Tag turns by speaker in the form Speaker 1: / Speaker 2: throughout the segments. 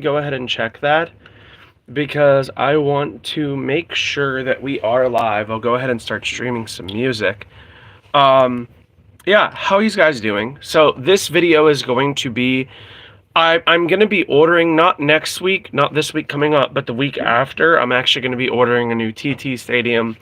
Speaker 1: go ahead and check that because I want to make sure that we are live. I'll go ahead and start streaming some music. Yeah, how are you guys doing? So this video is going to be, I'm going to be ordering, not next week, not this week coming up, but the week after, I'm actually going to be ordering a new TT Stadium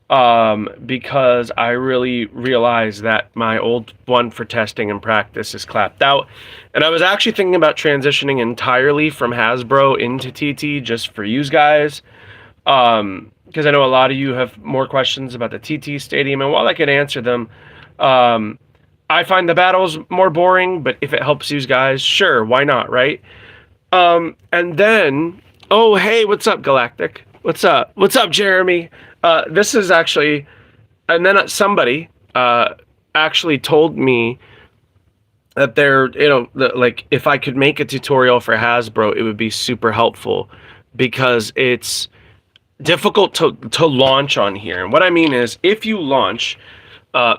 Speaker 1: because I really realized that my old one for testing and practice is clapped out. And I was actually thinking about transitioning entirely from Hasbro into TT just for you guys. Because I know a lot of you have more questions about the TT Stadium, and while I can answer them, I find the battles more boring, but if it helps you guys, sure, why not, right? And then, oh, hey, what's up, Galactic? What's up? What's up, Jeremy? This is actually, and then somebody actually told me that like if I could make a tutorial for Hasbro, it would be super helpful because it's difficult to launch on here. And what I mean is, if you launch,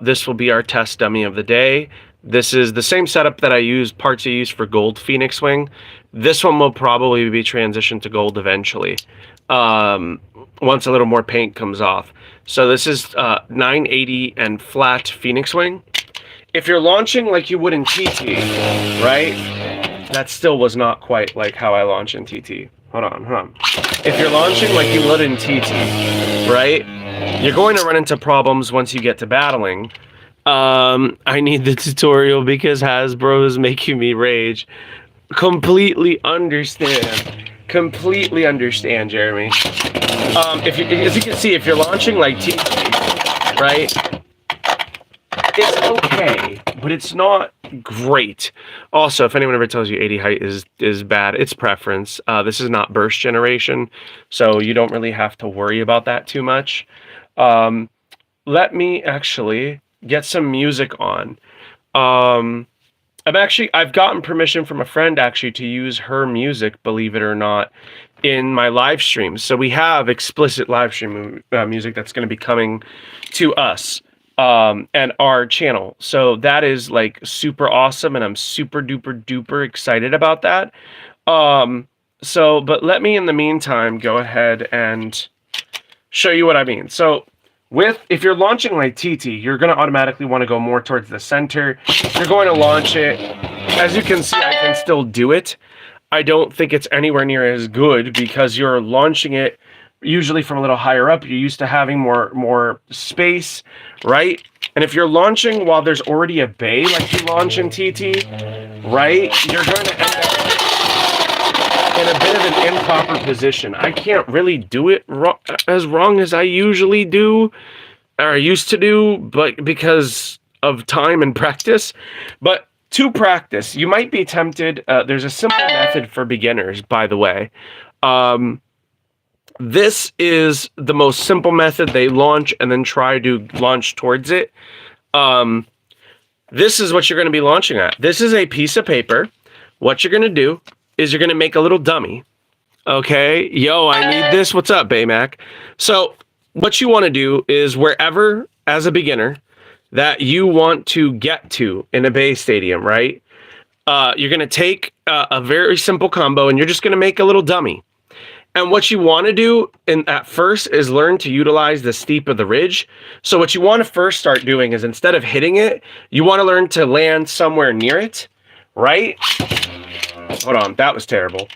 Speaker 1: this will be our test dummy of the day. This is the same setup that I use, parts I use for Gold Phoenix Wing. This one will probably be transitioned to Gold eventually, once a little more paint comes off. So this is 980 and flat Phoenix Wing. If you're launching like you would in TT, right? That still was not quite like how I launch in TT. Hold on. If you're launching like you would in TT, right? You're going to run into problems once you get to battling. I need the tutorial because Hasbro is making me rage. Completely understand, Jeremy. As you can see, if you're launching like TT, right? It's okay, but it's not great. Also, if anyone ever tells you 80 height is bad, it's preference. This is not burst generation, so you don't really have to worry about that too much. Let me actually get some music on. I've gotten permission from a friend actually to use her music, believe it or not, in my live streams. So we have explicit live stream music that's going to be coming to us and our channel. So that is like super awesome, and I'm super duper excited about that. But let me in the meantime go ahead and show you what I mean. So if you're launching like TT, you're going to automatically want to go more towards the center. You're going to launch it. As you can see, I can still do it. I don't think it's anywhere near as good because you're launching it usually from a little higher up. You're used to having more space, right? And if you're launching while there's already a bay like you launch in TT, right, you're going to end up in a bit of an improper position. I can't really do it as wrong as I usually do, or used to do, but because of time and practice. But to practice, you might be tempted. There's a simple method for beginners, by the way. This is the most simple method. They launch and then try to launch towards it. This is what you're going to be launching at. This is a piece of paper. What you're going to do is you're going to make a little dummy. Okay? Yo, I need this. What's up, Baymac? So what you want to do is wherever, as a beginner, that you want to get to in a Bay Stadium, right? You're going to take a very simple combo and you're just going to make a little dummy. And what you want to do at first is learn to utilize the steep of the ridge. So what you want to first start doing is instead of hitting it, you want to learn to land somewhere near it, right? Hold on, that was terrible.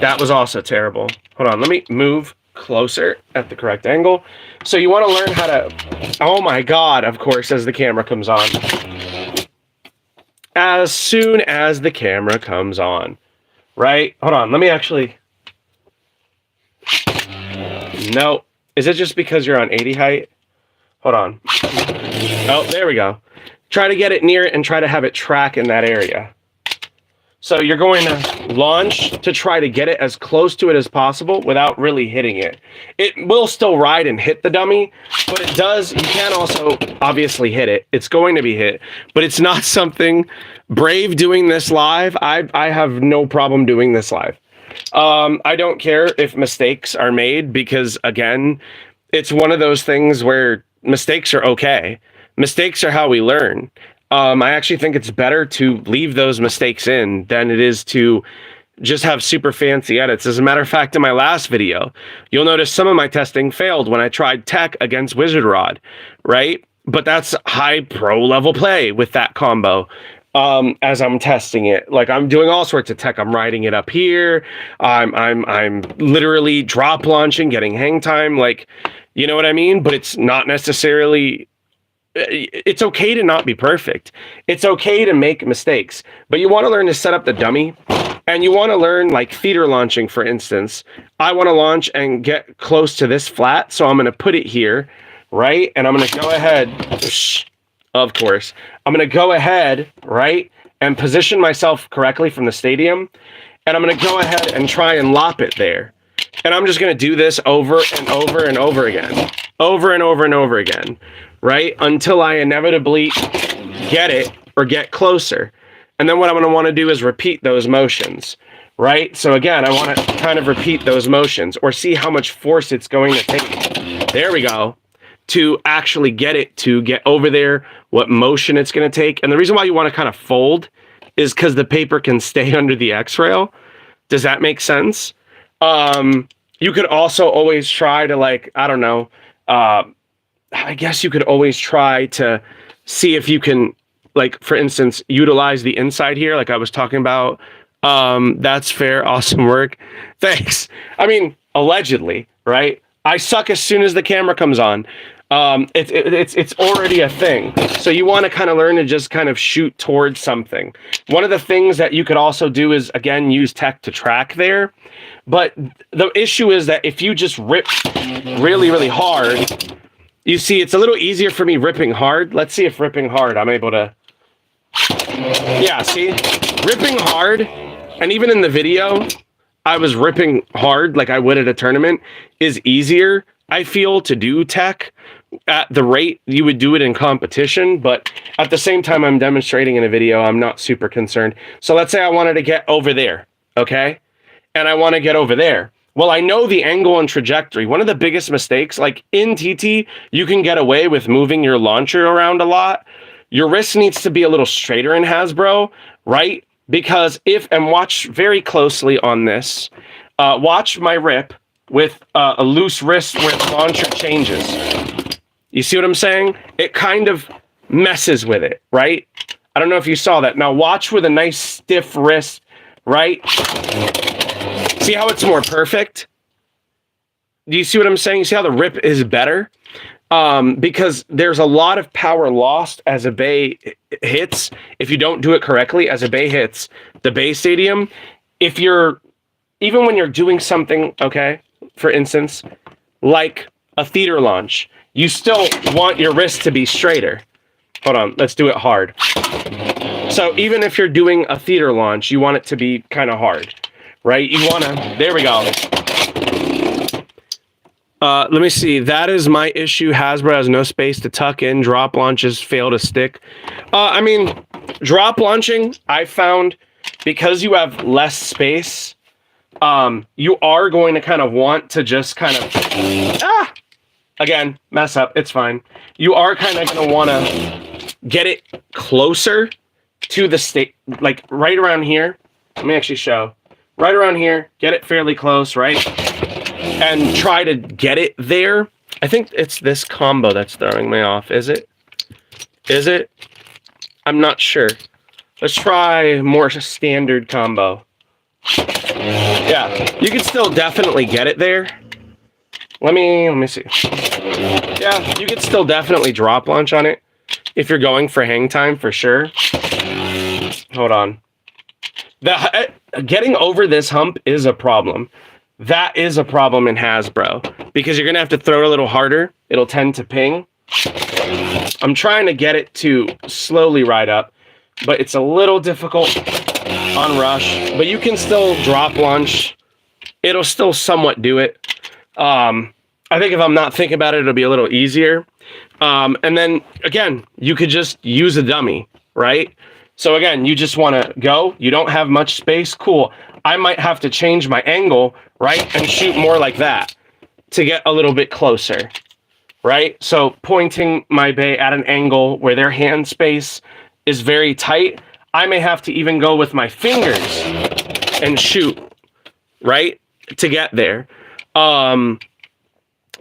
Speaker 1: That was also terrible. Hold on, let me move closer at the correct angle. So you want to learn how to, oh my God, of course, as the camera comes on. As soon as the camera comes on, right? Hold on, let me actually, no. Is it just because you're on 80 height? Hold on. Oh, there we go. Try to get it near it and try to have it track in that area. So you're going to launch to try to get it as close to it as possible without really hitting it. It will still ride and hit the dummy, but it does, you can also obviously hit it. It's going to be hit, but it's not something brave doing this live. I have no problem doing this live. I don't care if mistakes are made because, again, it's one of those things where mistakes are okay. Mistakes are how we learn. I actually think it's better to leave those mistakes in than it is to just have super fancy edits. As a matter of fact, in my last video, you'll notice some of my testing failed when I tried tech against Wizard Rod, right? But that's high pro level play with that combo. As I'm testing it, like I'm doing all sorts of tech. I'm riding it up here. I'm literally drop launching, getting hang time. Like, you know what I mean? But it's not necessarily. It's okay to not be perfect. It's okay to make mistakes, but you want to learn to set up the dummy, and you want to learn, like theater launching, for instance. I want to launch and get close to this flat, so I'm going to put it here, right? And I'm going to go ahead. Of course, I'm going to go ahead, right, and position myself correctly from the stadium, and I'm going to go ahead and try and lop it there. And I'm just going to do this over and over and over again, over and over and over again, right, until I inevitably get it or get closer. And then what I'm going to want to do is repeat those motions, right? So again, I want to kind of repeat those motions or see how much force it's going to take. There we go. To actually get it to get over there, what motion it's going to take. And the reason why you want to kind of fold is because the paper can stay under the X-rail. Does that make sense? You could also always try to, like, I don't know, I guess you could always try to see if you can, like, for instance, utilize the inside here, like I was talking about. That's fair. Awesome work. Thanks. I mean, allegedly, right? I suck as soon as the camera comes on. It's already a thing. So you want to kind of learn to just kind of shoot towards something. One of the things that you could also do is, again, use tech to track there. But the issue is that if you just rip really, really hard, you see, it's a little easier for me ripping hard. Let's see if ripping hard, I'm able to. Yeah, see, ripping hard. And even in the video, I was ripping hard like I would at a tournament is easier, I feel, to do tech at the rate you would do it in competition. But at the same time, I'm demonstrating in a video, I'm not super concerned. So let's say I wanted to get over there, okay? And I want to get over there. Well, I know the angle and trajectory. One of the biggest mistakes, like in TT, you can get away with moving your launcher around a lot. Your wrist needs to be a little straighter in Hasbro, right? Because and watch very closely on this, watch my rip with a loose wrist where the launcher changes. You see what I'm saying? It kind of messes with it, right? I don't know if you saw that. Now watch with a nice stiff wrist, right? See how it's more perfect? Do you see what I'm saying? You see how the rip is better? Because there's a lot of power lost as a bay hits if you don't do it correctly. As a bay hits the bay stadium, if you're, even when you're doing something, okay, for instance, like a theater launch, you still want your wrist to be straighter. Hold on, let's do it hard. So even if you're doing a theater launch, you want it to be kind of hard, right? You want to, there we go. Let me see. That is my issue. Hasbro has no space to tuck in. Drop launches fail to stick. I mean, drop launching, I found, because you have less space, you are going to kind of want to just kind of, again, mess up. It's fine. You are kind of going to want to get it closer to the state, like right around here. Let me actually show. Right around here. Get it fairly close, right? And try to get it there. I think it's this combo that's throwing me off. Is it? Is it? I'm not sure. Let's try more standard combo. Yeah, you can still definitely get it there. Let me see. Yeah, you could still definitely drop launch on it if you're going for hang time for sure. Hold on. Getting over this hump is a problem. That is a problem in Hasbro because you're going to have to throw it a little harder. It'll tend to ping. I'm trying to get it to slowly ride up, but it's a little difficult on rush, but you can still drop launch. It'll still somewhat do it. I think if I'm not thinking about it, it'll be a little easier. And then again, you could just use a dummy, right? So again, you just want to go, you don't have much space. Cool. I might have to change my angle, right? And shoot more like that to get a little bit closer, right? So pointing my bay at an angle where their hand space is very tight, I may have to even go with my fingers and shoot, right, to get there.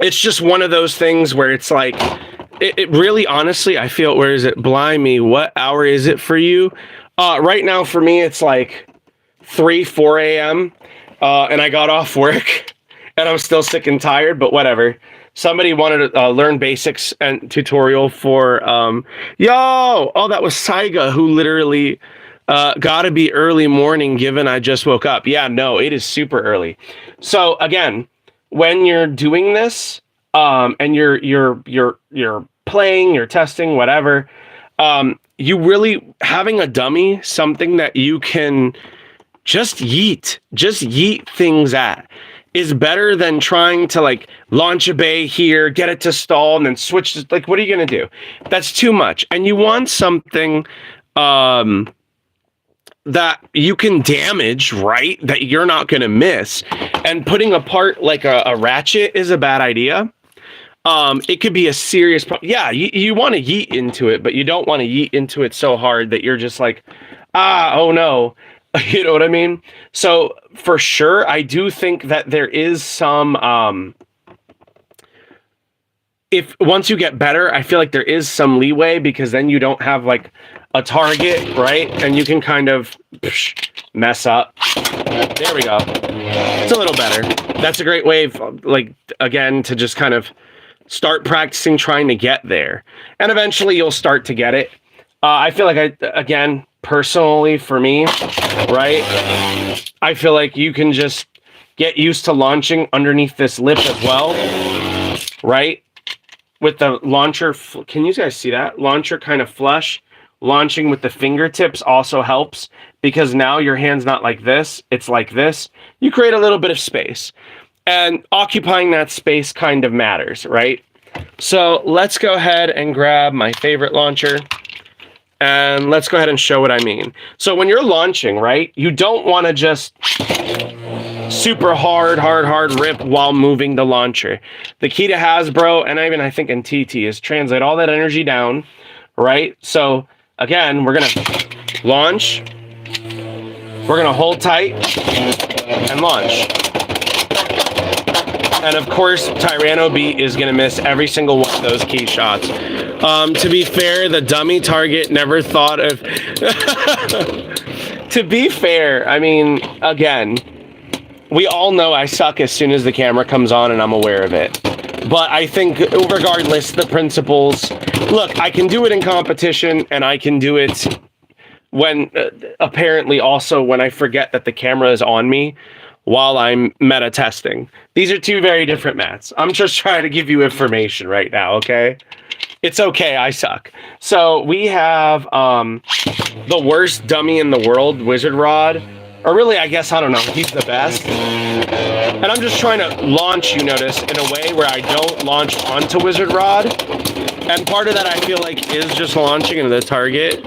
Speaker 1: It's just one of those things where it's like, it really, honestly, I feel, where is it? Blimey, what hour is it for you? Right now for me, it's like 4 a.m. And I got off work and I'm still sick and tired, but whatever. Somebody wanted to learn basics and tutorial for, that was Saiga, who literally gotta be early morning given I just woke up. Yeah, no, it is super early. So again, when you're doing this, and you're playing, you're testing, whatever, you really, having a dummy, something that you can just yeet things at, is better than trying to like launch a bay here, get it to stall, and then switch. Like, what are you gonna do? That's too much. And you want something that you can damage, right? That you're not gonna miss. And putting apart like a ratchet is a bad idea. It could be a serious problem. Yeah, you want to yeet into it, but you don't want to yeet into it so hard that you're just like, oh no. You know what I mean? So for sure, I do think that there is some, if once you get better, I feel like there is some leeway, because then you don't have like a target, right? And you can kind of mess up. There we go. It's a little better. That's a great way of, like, again, to just kind of start practicing trying to get there. And eventually you'll start to get it. I feel like again, personally for me, right, I feel like you can just get used to launching underneath this lip as well, right? With the launcher, can you guys see that? Launcher kind of flush. Launching with the fingertips also helps, because now your hand's not like this, it's like this. You create a little bit of space, and occupying that space kind of matters, right? So let's go ahead and grab my favorite launcher. And let's go ahead and show what I mean. So when you're launching, right, you don't want to just super hard rip while moving the launcher. The key to Hasbro, and even I think in TT, is translate all that energy down, right? So again, we're going to launch. We're going to hold tight and launch. And of course, Tyranno B is going to miss every single one of those key shots. To be fair, the dummy target never thought of... To be fair, I mean, again, we all know I suck as soon as the camera comes on and I'm aware of it. But I think regardless, the principles... Look, I can do it in competition, and I can do it when, apparently also when I forget that the camera is on me while I'm meta testing. These are two very different mats. I'm just trying to give you information right now, okay? It's okay, I suck. So we have the worst dummy in the world, Wizard Rod. Or really, I guess, I don't know, he's the best. And I'm just trying to launch, you notice, in a way where I don't launch onto Wizard Rod. And part of that, I feel like, is just launching into the target.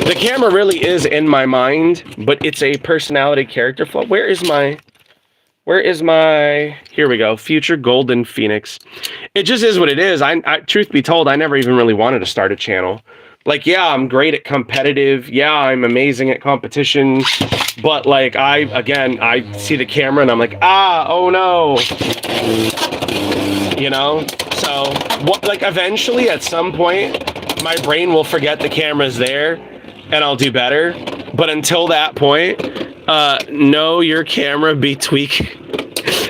Speaker 1: The camera really is in my mind, but it's a personality character flaw. Where is my... Here we go, Future Golden Phoenix. It just is what it is. I truth be told, I never even really wanted to start a channel. Like, yeah, I'm great at competitive. Yeah, I'm amazing at competition. But, like, I see the camera and I'm like, oh no. You know? So, like, eventually, at some point, my brain will forget the camera's there and I'll do better. But until that point, no, your camera be tweak.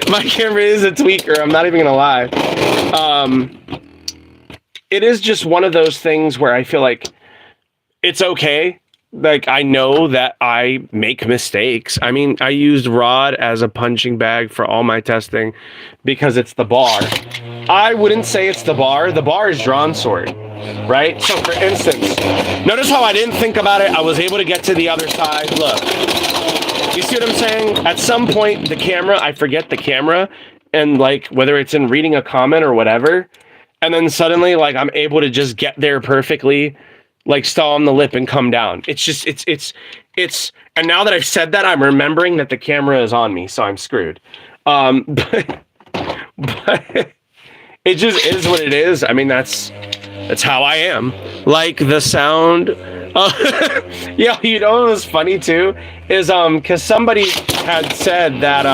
Speaker 1: My camera is a tweaker. I'm not even gonna lie. It is just one of those things where I feel like it's okay. Like, I know that I make mistakes. I mean, I used Rod as a punching bag for all my testing because it's the bar. I wouldn't say it's the bar. The bar is drawn sword, right? So for instance, notice how I didn't think about it. I was able to get to the other side. Look, you see what I'm saying? At some point, the camera, I forget the camera, and like, whether it's in reading a comment or whatever, and then suddenly, like, I'm able to just get there perfectly, like, stall on the lip and come down. It's just, it's, and now that I've said that, I'm remembering that the camera is on me, so I'm screwed. But it just is what it is. I mean, that's how I am. Like the sound Yeah, you know what was funny too is because somebody had said that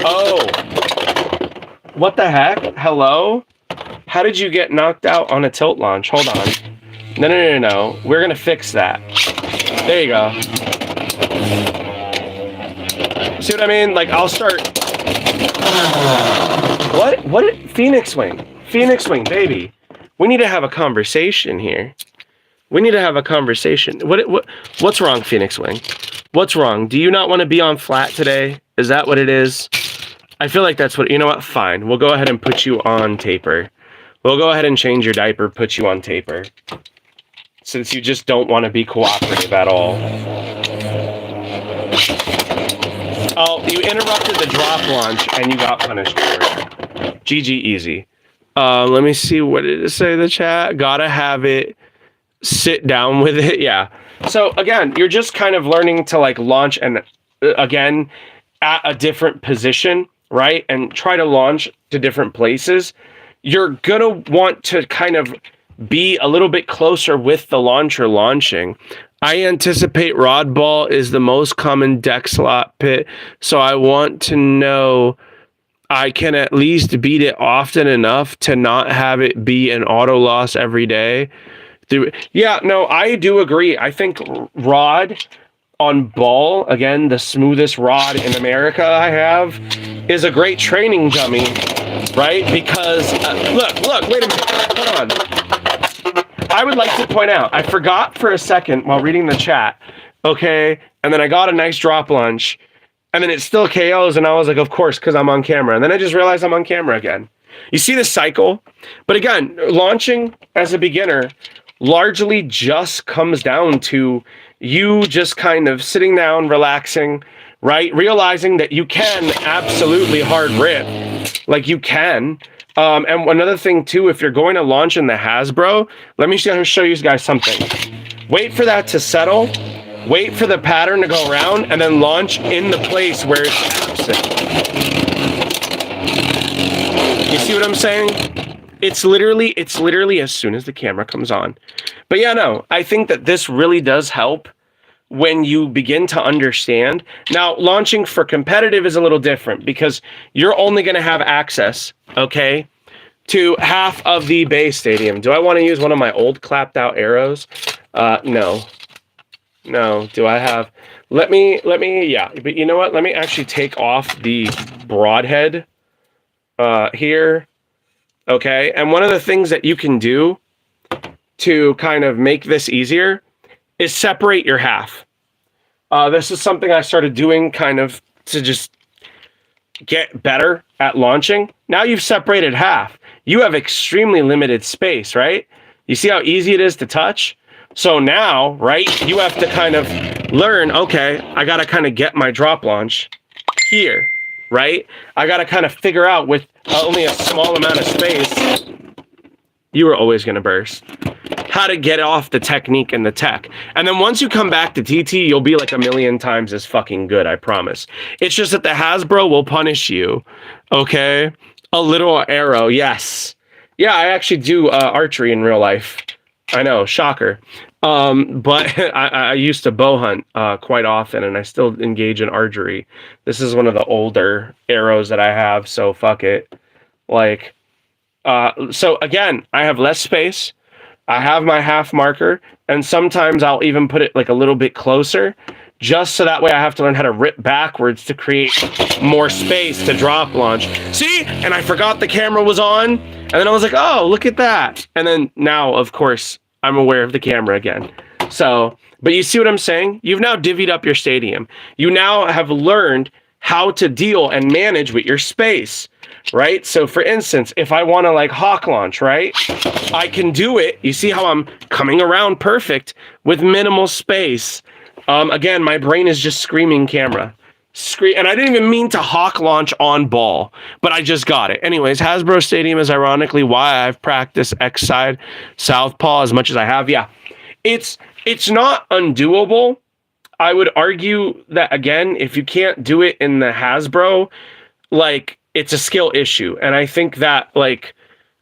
Speaker 1: oh, what the heck? Hello? How did you get knocked out on a tilt launch? Hold on. No. We're gonna fix that. There you go. See what I mean? Like, I'll start. What? Phoenix Wing. Phoenix Wing, baby. We need to have a conversation here. We need to have a conversation. What's wrong, Phoenix Wing? What's wrong? Do you not want to be on flat today? Is that what it is? I feel like that's what, you know what? Fine. We'll go ahead and put you on taper. We'll go ahead and change your diaper, put you on taper. Since you just don't want to be cooperative at all. Oh, you interrupted the drop launch and you got punished for it. GG easy. Let me see, what did it say in the chat? Gotta have it. Sit down with it. Yeah. So again, you're just kind of learning to like launch and again at a different position, right? And try to launch to different places. You're gonna want to kind of be a little bit closer with the launcher launching. I anticipate rod ball is the most common deck slot pit, so I want to know I can at least beat it often enough to not have it be an auto loss every day. Yeah, no, I do agree. I think rod on ball, again, the smoothest rod in America I have, is a great training dummy, right? Because, look, wait a minute, hold on. I would like to point out, I forgot for a second while reading the chat, okay? And then I got a nice drop launch, and then it still KOs, and I was like, of course, because I'm on camera. And then I just realized I'm on camera again. You see the cycle? But again, launching as a beginner largely just comes down to you just kind of sitting down, relaxing, right? Realizing that you can absolutely hard rip, like you can. And another thing too, if you're going to launch in the Hasbro, let me show you guys something. Wait for that to settle, wait for the pattern to go around, and then launch in the place where it's absent. You see what I'm saying? It's literally as soon as the camera comes on. But yeah, no, I think that this really does help when you begin to understand. Now, launching for competitive is a little different because you're only going to have access, okay, to half of the base stadium. Do I want to use one of my old clapped out arrows? No. Do I have... Let me, yeah, but you know what? Let me actually take off the broadhead here. Okay, and one of the things that you can do to kind of make this easier is separate your half. This is something I started doing kind of to just get better at launching. Now you've separated half. You have extremely limited space, right? You see how easy it is to touch? So now, right, you have to kind of learn, okay, I got to kind of get my drop launch here, right? I got to kind of figure out with only a small amount of space, you were always going to burst, how to get off the technique and the tech. And then once you come back to TT, you'll be like a million times as fucking good, I promise. It's just that the Hasbro will punish you, okay? A little arrow, yes. Yeah, I actually do archery in real life. I know, shocker. But I used to bow hunt quite often, and I still engage in archery. This is one of the older arrows that I have, so fuck it. Like, so again, I have less space. I have my half marker, and sometimes I'll even put it like a little bit closer, just so that way I have to learn how to rip backwards to create more space to drop launch. See? And I forgot the camera was on, and then I was like, oh, look at that. And then now, of course, I'm aware of the camera again. So, but you see what I'm saying? You've now divvied up your stadium. You now have learned how to deal and manage with your space, right? So for instance, if I want to like hawk launch, right? I can do it. You see how I'm coming around perfect with minimal space. Again, my brain is just screaming camera. And I didn't even mean to hawk launch on ball, but I just got it. Anyways, Hasbro Stadium is ironically why I've practiced X side southpaw as much as I have. Yeah, it's not undoable. I would argue that, again, if you can't do it in the Hasbro, like, it's a skill issue. And I think that, like,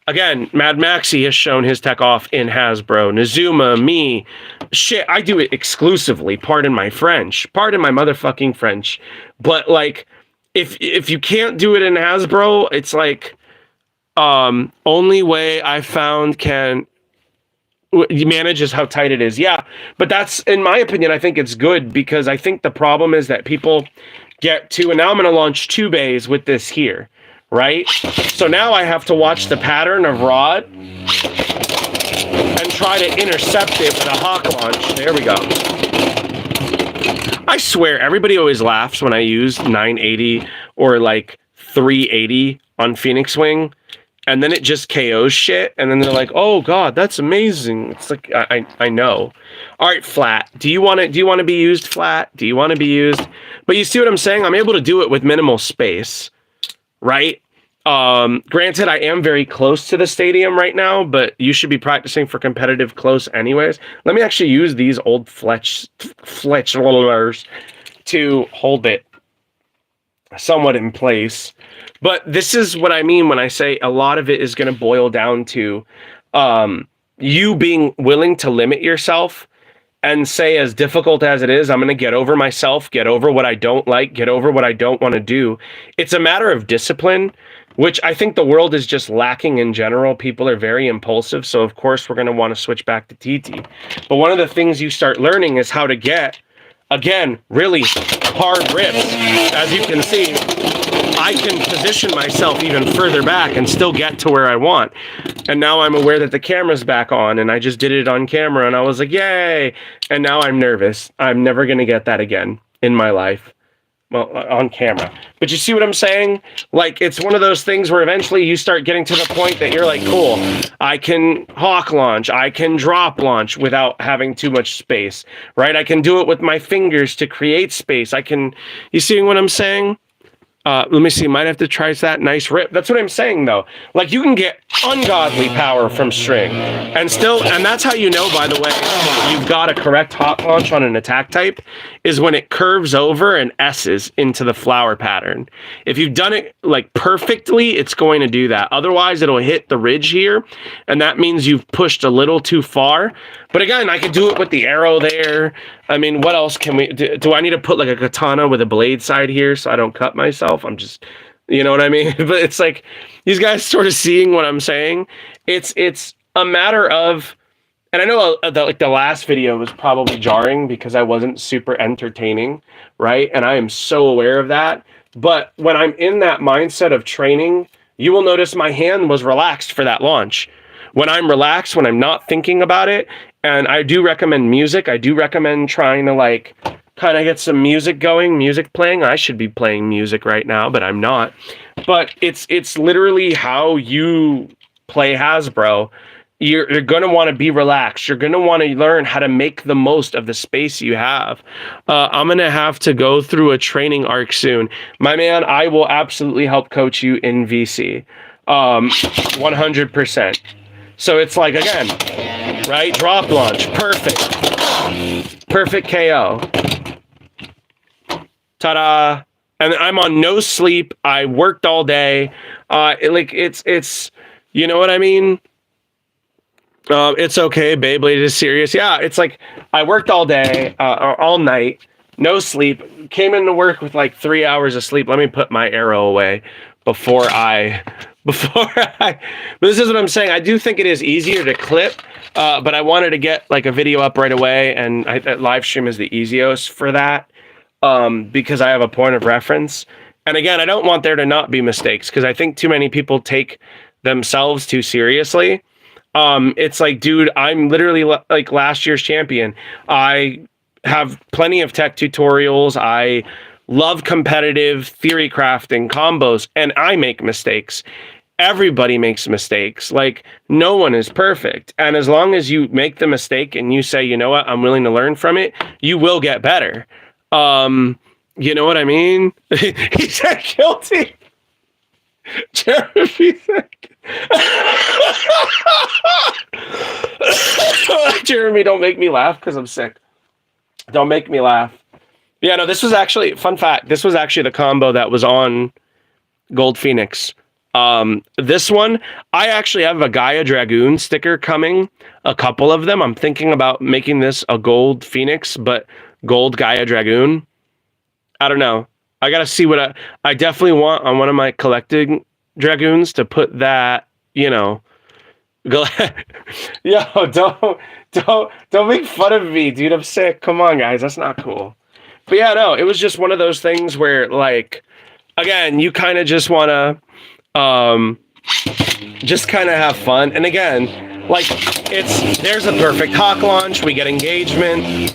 Speaker 1: Again, Mad Maxi has shown his tech off in Hasbro. Nazuma, me, shit, I do it exclusively. Pardon my French. Pardon my motherfucking French. But like, if you can't do it in Hasbro, it's like, only way I found can manage is how tight it is. Yeah, but that's, in my opinion, I think it's good, because I think the problem is that people get to, and now I'm going to launch 2 bays with this here, right? So now I have to watch the pattern of rod and try to intercept it with a hawk launch. There we go. I swear, everybody always laughs when I use 980 or like 380 on Phoenix Wing, and then it just KOs shit, and then they're like, "Oh God, that's amazing." It's like, I know. All right, flat. Do you want to be used flat? Do you want to be used? But you see what I'm saying? I'm able to do it with minimal space, right? Granted, I am very close to the stadium right now, but you should be practicing for competitive close anyways. Let me actually use these old Fletch rollers to hold it somewhat in place. But this is what I mean when I say a lot of it is going to boil down to you being willing to limit yourself and say, as difficult as it is, I'm going to get over myself, get over what I don't like, get over what I don't want to do. It's a matter of discipline, which I think the world is just lacking in general. People are very impulsive. So, of course, we're going to want to switch back to TT. But one of the things you start learning is how to get, again, really hard rips. As you can see, I can position myself even further back and still get to where I want. And now I'm aware that the camera's back on, and I just did it on camera, and I was like, yay! And now I'm nervous. I'm never going to get that again in my life. Well, on camera. But you see what I'm saying? Like, it's one of those things where eventually you start getting to the point that you're like, cool, I can hawk launch, I can drop launch without having too much space, right? I can do it with my fingers to create space. You see what I'm saying? Let me see, might have to try that nice rip. That's what I'm saying, though. Like, you can get ungodly power from string. And that's how you know, by the way, you've got a correct hot launch on an attack type, is when it curves over and S's into the flower pattern. If you've done it, like, perfectly, it's going to do that. Otherwise, it'll hit the ridge here, and that means you've pushed a little too far. But again, I could do it with the arrow there. I mean, what else can we do? Do I need to put like a katana with a blade side here so I don't cut myself? I'm just, you know what I mean? But it's like, these guys sort of seeing what I'm saying. It's a matter of, and I know the last video was probably jarring because I wasn't super entertaining, right? And I am so aware of that. But when I'm in that mindset of training, you will notice my hand was relaxed for that launch. When I'm relaxed, when I'm not thinking about it, and I do recommend music. I do recommend trying to like kind of get some music going, music playing. I should be playing music right now, but I'm not. But it's literally how you play Hasbro. You're going to want to be relaxed. You're going to want to learn how to make the most of the space you have. I'm going to have to go through a training arc soon. My man, I will absolutely help coach you in VC. 100%. So it's like, again, right? Drop launch. Perfect. Perfect KO. Ta-da. And I'm on no sleep. I worked all day. It's you know what I mean? It's okay. Beyblade is serious. Yeah, it's like I worked all day, all night, no sleep. Came into work with like 3 hours of sleep. Let me put my arrow away before I but this is what I'm saying. I do think it is easier to clip, but I wanted to get like a video up right away, and that live stream is the easiest for that, because I have a point of reference. And again, I don't want there to not be mistakes, because I think too many people take themselves too seriously. It's like, dude, I'm literally like last year's champion. I have plenty of tech tutorials. I love competitive theory crafting combos, and I make mistakes. Everybody makes mistakes. Like, no one is perfect. And as long as you make the mistake and you say, you know what, I'm willing to learn from it, you will get better. You know what I mean? He said guilty. Jeremy said Jeremy, don't make me laugh because I'm sick. Don't make me laugh. Yeah, no, this was actually, fun fact, this was actually the combo that was on Gold Phoenix. This one, I actually have a Gaia Dragoon sticker coming, a couple of them. I'm thinking about making this a gold Phoenix, but gold Gaia Dragoon. I don't know. I gotta see what I definitely want on one of my collecting Dragoons to put that, you know, go. Yo, don't make fun of me, dude. I'm sick. Come on, guys. That's not cool. But yeah, no, it was just one of those things where, like, again, you kind of just want to just kind of have fun. And again, like, there's a perfect hawk launch. We get engagement.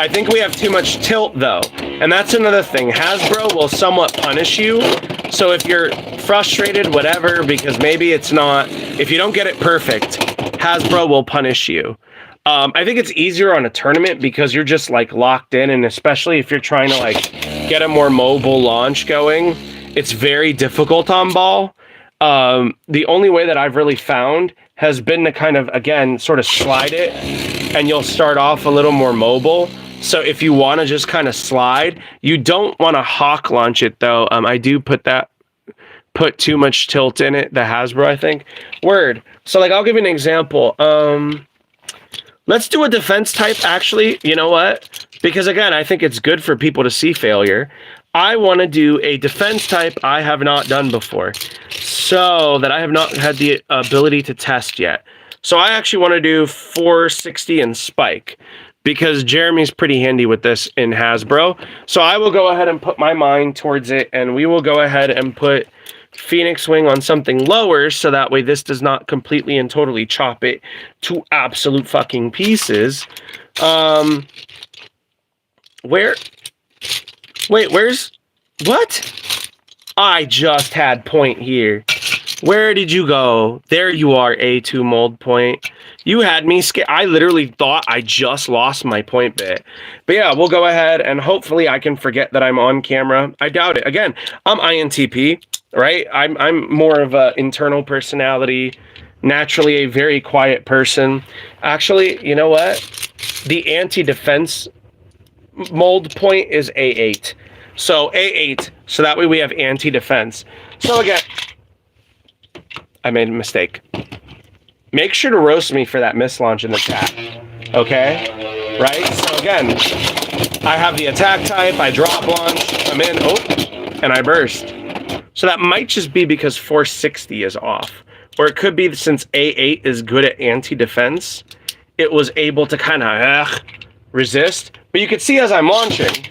Speaker 1: I think we have too much tilt, though. And that's another thing. Hasbro will somewhat punish you. So if you're frustrated, whatever, because maybe it's not, if you don't get it perfect, Hasbro will punish you. I think it's easier on a tournament because you're just like locked in, and especially if you're trying to like get a more mobile launch going, it's very difficult on ball. The only way that I've really found has been to kind of, again, sort of slide it, and you'll start off a little more mobile. So if you want to just kind of slide, you don't want to hawk launch it though. I do put too much tilt in it, the Hasbro, I think. Word. So like, I'll give you an example. Let's do a defense type, actually. You know what? Because again, I think it's good for people to see failure. I want to do a defense type I have not done before, so that I have not had the ability to test yet. So I actually want to do 460 and spike, because Jeremy's pretty handy with this in Hasbro. So I will go ahead and put my mind towards it, and we will go ahead and put Phoenix Wing on something lower, so that way this does not completely and totally chop it to absolute fucking pieces. Where's what? I just had point here. Where did you go? There you are, A2 mold point. You had me scared. I literally thought I just lost my point bit. But yeah, we'll go ahead and hopefully I can forget that I'm on camera. I doubt it. Again, I'm INTP, right? I'm more of an internal personality, naturally a very quiet person. Actually, you know what? The anti-defense mold point is A8. So A8, so that way we have anti-defense. So again, I made a mistake. Make sure to roast me for that mislaunch in the chat, okay? Right? So again, I have the attack type, I drop launch, I'm in, and I burst. So that might just be because 460 is off. Or it could be since A8 is good at anti-defense, it was able to kind of resist. But you can see as I'm launching,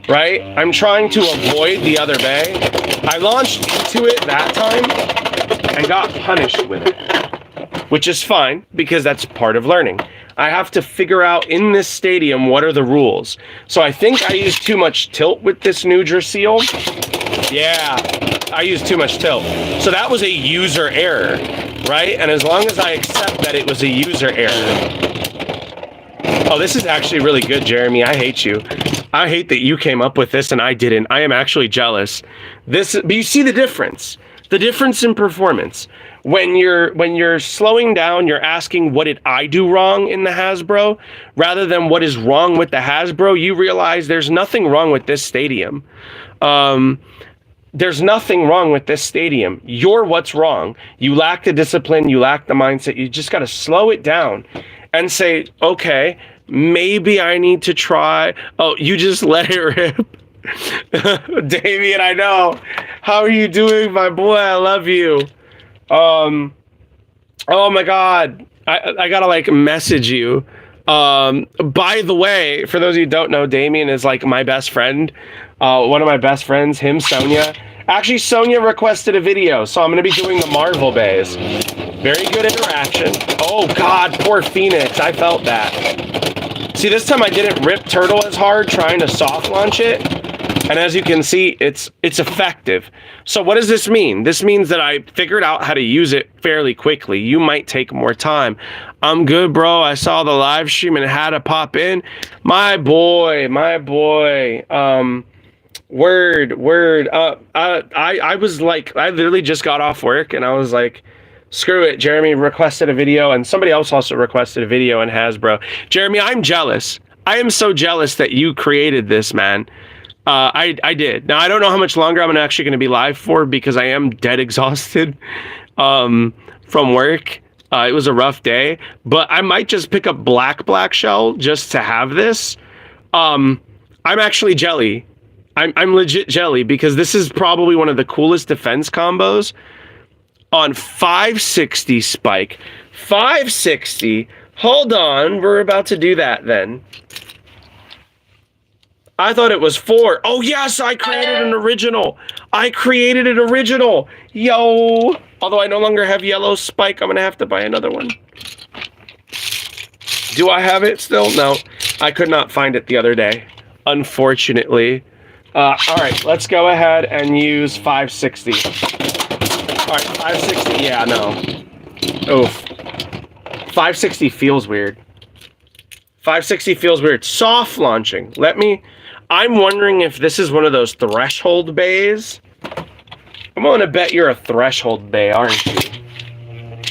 Speaker 1: right? I'm trying to avoid the other bay. I launched into it that time and got punished with it, which is fine because that's part of learning. I have to figure out in this stadium what are the rules. So I think I used too much tilt with this new Drasil. Yeah, I used too much tilt. So that was a user error, right? And as long as I accept that it was a user error. Oh, this is actually really good, Jeremy. I hate you. I hate that you came up with this and I didn't. I am actually jealous. But you see the difference. The difference in performance. When you're slowing down, you're asking what did I do wrong in the Hasbro, rather than what is wrong with the Hasbro. You realize there's nothing wrong with this stadium. There's nothing wrong with this stadium. You're what's wrong. You lack the discipline. You lack the mindset. You just got to slow it down and say, okay, maybe I need to try. Oh, you just let it rip. Damien, I know. How are you doing, my boy? I love you. Oh my God. I gotta like message you. By the way, for those of you who don't know, Damien is like my best friend. One of my best friends, him, Sonia. Actually, Sonia requested a video, so I'm gonna be doing the Marvel bays. Very good interaction. Oh God, poor Phoenix. I felt that. See, this time I didn't rip turtle as hard trying to soft launch it. And as you can see, it's effective. So what does this mean? This means that I figured out how to use it fairly quickly. You might take more time. I'm good, bro. I saw the live stream and had to pop in. My boy. Word. I was like, I literally just got off work and I was like, screw it. Jeremy requested a video and somebody else also requested a video in Hasbro. Jeremy, I'm jealous. I am so jealous that you created this, man. I did. Now I don't know how much longer I'm actually going to be live for because I am dead exhausted from work. It was a rough day, but I might just pick up black shell just to have this. I'm actually jelly. I'm legit jelly because this is probably one of the coolest defense combos on 560 spike. 560. Hold on, we're about to do that then. I thought it was 4. Oh yes, I created an original. I created an original. Yo. Although I no longer have yellow spike, I'm gonna have to buy another one. Do I have it still? No, I could not find it the other day, unfortunately. All right, let's go ahead and use 560. All right, 560, yeah, no. Oof. 560 feels weird. 560 feels weird. Soft launching. I'm wondering if this is one of those threshold bays. I'm willing to bet you're a threshold bay, aren't you?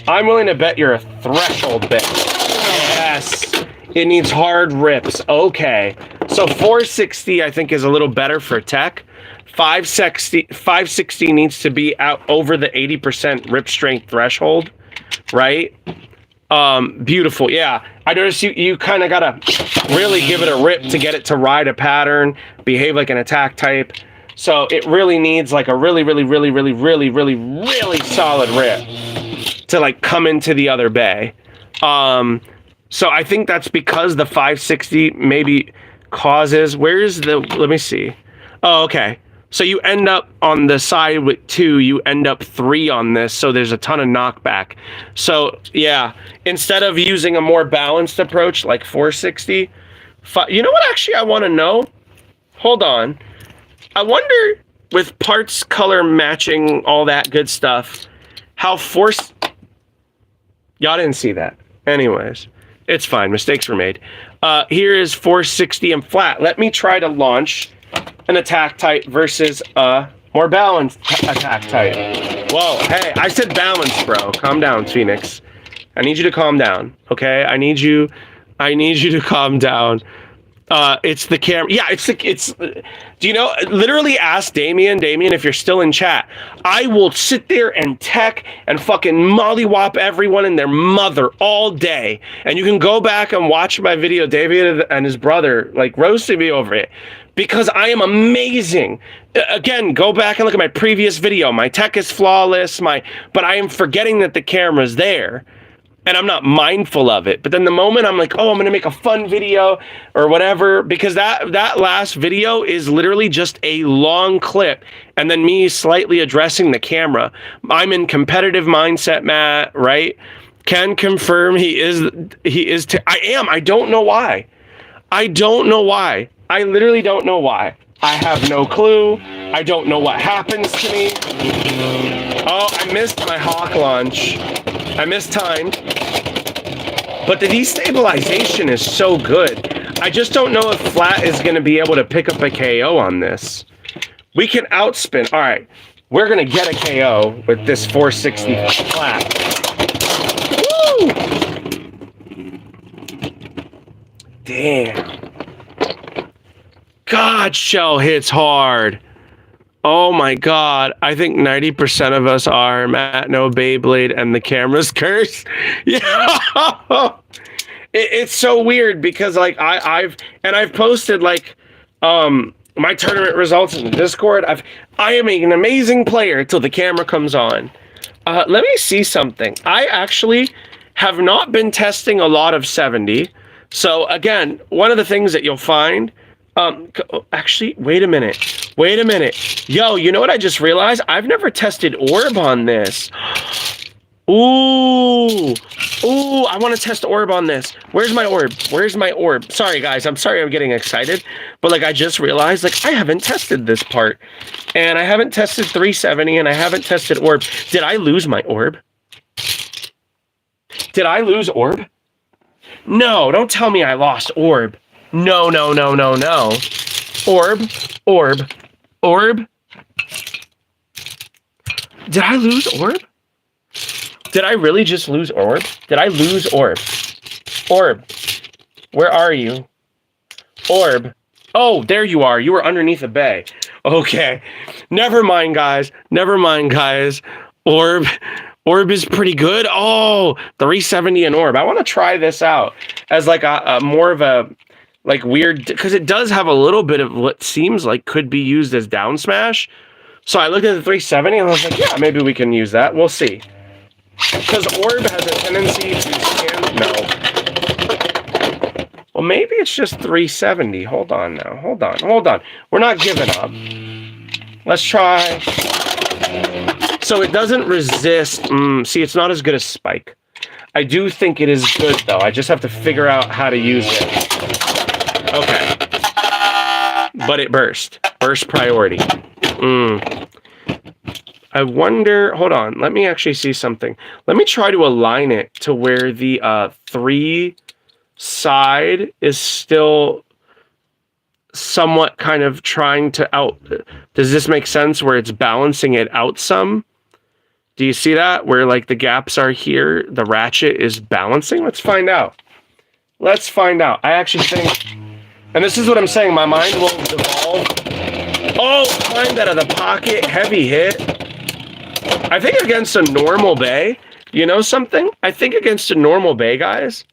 Speaker 1: I'm willing to bet you're a threshold bay. Yes. It needs hard rips. Okay. So 460 I think is a little better for tech. 560 needs to be out over the 80% rip strength threshold, right? Beautiful. Yeah. I noticed you kind of gotta really give it a rip to get it to ride a pattern, behave like an attack type. So it really needs like a really solid rip to like come into the other bay. So I think that's because the 560 maybe causes, let me see. Oh, okay. So you end up on the side with 2, you end up 3 on this, so there's a ton of knockback. So yeah, instead of using a more balanced approach like 460, you know what actually I want to know? Hold on. I wonder, with parts, color matching, all that good stuff, how y'all didn't see that. Anyways, it's fine, mistakes were made. Here is 460 and flat. Let me try to launch an attack type versus a more balanced attack type. Whoa, hey, I said balance, bro. Calm down, Phoenix. I need you to calm down, okay? I need you to calm down. It's the camera. Yeah, do you know, literally ask Damien, if you're still in chat. I will sit there and tech and fucking mollywop everyone and their mother all day. And you can go back and watch my video, David and his brother, like, roasting me over it. Because I am amazing. Again, go back and look at my previous video. My tech is flawless, but I am forgetting that the camera's there. And I'm not mindful of it. But then the moment I'm like, oh, I'm gonna make a fun video or whatever, because that last video is literally just a long clip and then me slightly addressing the camera. I'm in competitive mindset, Matt, right? Can confirm he is. I am. I don't know why. I literally don't know why. I have no clue. I don't know what happens to me. Oh, I missed my hawk launch. I mistimed. But the destabilization is so good. I just don't know if flat is going to be able to pick up a KO on this. We can outspin. All right. We're going to get a KO with this 460 flat. Woo! Damn. God, shell hits hard. Oh my God. I think 90% of us are. Matt, no Beyblade, and the camera's cursed. Yeah. It's so weird because like I've posted like my tournament results in the Discord. I am an amazing player until the camera comes on. Let me see something. I actually have not been testing a lot of 70. So again, one of the things that you'll find, actually, wait a minute. Yo, you know what I just realized? I've never tested orb on this. Ooh, I want to test orb on this. Where's my orb? Sorry, guys. I'm sorry I'm getting excited. But, like, I just realized, like, I haven't tested this part. And I haven't tested 370, and I haven't tested orb. Did I lose my orb? Did I lose orb? No, don't tell me I lost orb. No. Orb. Did I lose orb? Did I really just lose orb? Did I lose orb? Orb. Where are you? Orb. Oh, there you are. You were underneath a bay. Okay. Never mind, guys. Never mind, guys. Orb. Orb is pretty good. Oh, 370 an orb. I want to try this out as like a more of a like weird, because it does have a little bit of what seems like could be used as down smash. So I looked at the 370 and I was like, yeah, maybe we can use that. We'll see. Because orb has a tendency to scan. No. Well, maybe it's just 370. Hold on now. Hold on. Hold on. We're not giving up. Let's try. So it doesn't resist. See, it's not as good as Spike. I do think it is good, though. I just have to figure out how to use it. Okay. But it burst. Burst priority. I wonder... Hold on. Let me actually see something. Let me try to align it to where the 3 side is still somewhat kind of trying to out... Does this make sense? Where it's balancing it out some? Do you see that? Where like the gaps are here, the ratchet is balancing? Let's find out. Let's find out. I actually think... And this is what I'm saying. My mind will devolve. Oh, climbed out of the pocket. Heavy hit. I think against a normal bay, you know something? I think against a normal bay, guys,